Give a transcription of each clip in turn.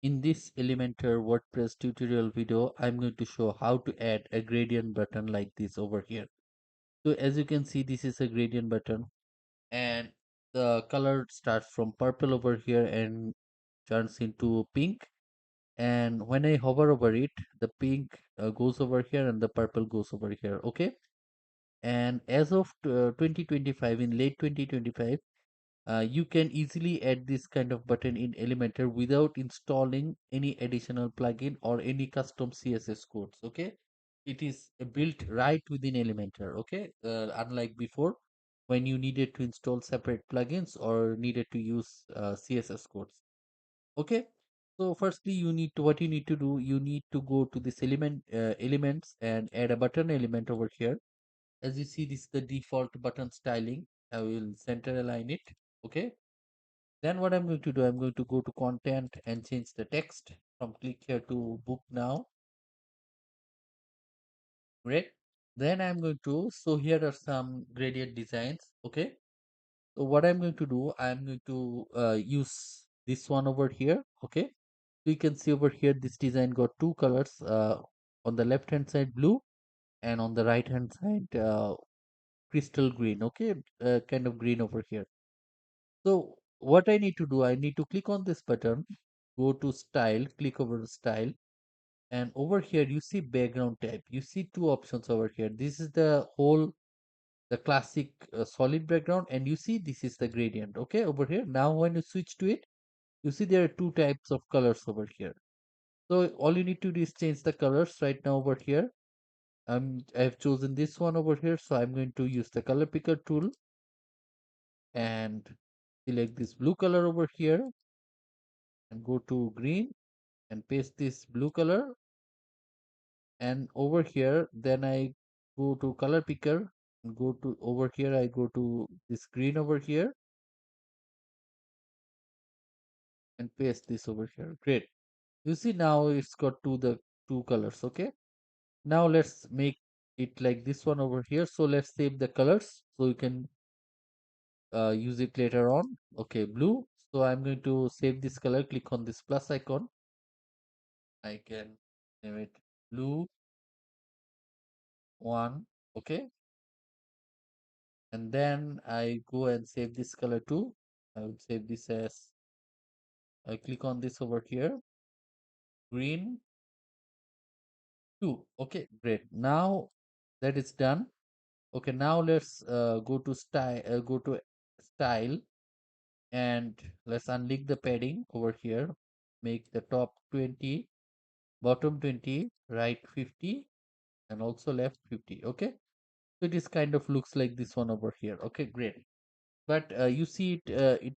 In this Elementor WordPress tutorial video, I'm going to show how to add a gradient button like this over here. So as you can see, this is a gradient button and the color starts from purple over here and turns into pink. And when I hover over it, the pink goes over here and the purple goes over here. Okay. And as of 2025, in late 2025, you can easily add this kind of button in Elementor without installing any additional plugin or any custom CSS codes. Okay, it is built right within Elementor. Okay, unlike before when you needed to install separate plugins or needed to use CSS codes. Okay, so firstly, what you need to do. You need to go to this elements and add a button element over here. As you see, this is the default button styling. I will center align it. Okay, then what I'm going to do, I'm going to go to content and change the text from click here to book now. Right. Then I'm going to, so here are some gradient designs. Okay. So what I'm going to do, I'm going to use this one over here. Okay. So you can see over here, this design got two colors, on the left hand side blue and on the right hand side crystal green. Okay. Kind of green over here. So what I need to do, I need to click on this button, go to style, click over style, and over here you see background type. You see two options over here. This is the classic solid background, and you see this is the gradient. Okay, over here. Now when you switch to it, you see there are two types of colors over here. So all you need to do is change the colors right now over here. I have chosen this one over here, so I'm going to use the color picker tool and select this blue color over here and go to green and paste this blue color, and over here then I go to color picker and go to over here, I go to this green over here and paste this over here. Great. You see now it's got the two colors. Okay, now let's make it like this one over here. So let's save the colors so you can use it later on. Okay, blue. So I'm going to save this color. Click on this plus icon. I can name it blue one. Okay, and then I go and save this color too. I would save this as, I click on this over here, green 2. Okay, great. Now that is done. Okay, now let's go to style, and let's unlink the padding over here. Make the top 20, bottom 20, right 50, and also left 50. Okay, so it is kind of looks like this one over here. Okay, great. But you see it,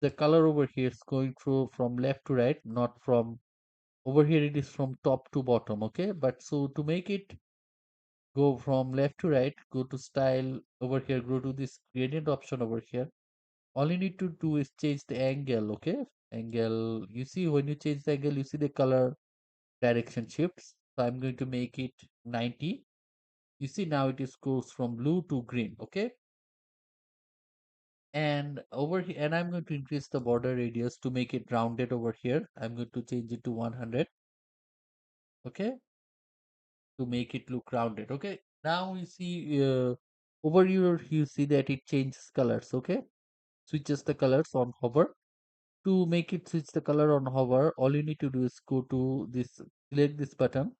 the color over here is going through from left to right, not from over here. It is from top to bottom. Okay, but so to make it go from left to right, go to style over here, go to this gradient option over here. All you need to do is change the angle. Okay, angle, you see when you change the angle, you see the color direction shifts. So I'm going to make it 90. You see now it is goes from blue to green. Okay, and over here, and I'm going to increase the border radius to make it rounded over here. I'm going to change it to 100. Okay, to make it look rounded. Okay, now you see over here, you see that it changes colors. Okay, switches the colors on hover. To make it switch the color on hover, all you need to do is go to this, select this button.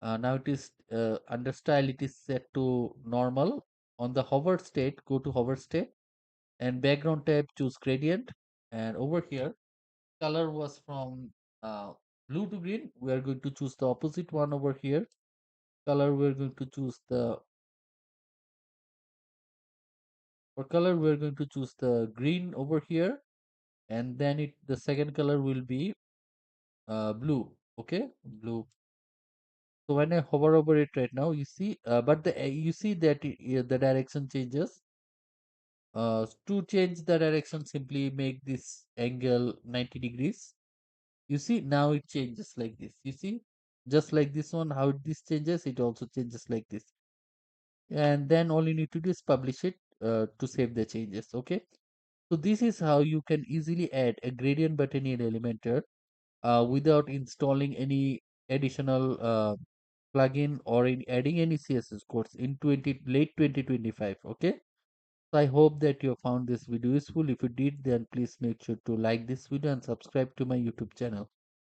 Now it is under style, it is set to normal. On the hover state, go to hover state, and background tab, choose gradient, and over here color was from uh, blue to green. We are going to choose the opposite one over here. Color, we're going to choose the, for color we're going to choose the green over here, and then the second color will be blue. Okay, blue. So when I hover over it right now, you see, but you see that the direction changes. To change the direction, simply make this angle 90 degrees. You see now it changes like this. You see, just like this one, how this changes, it also changes like this. And then all you need to do is publish it to save the changes. Okay, so this is how you can easily add a gradient button in Elementor without installing any additional plugin or adding any CSS codes in 2025. Okay, so I hope that you found this video useful. If you did, then please make sure to like this video and subscribe to my YouTube channel.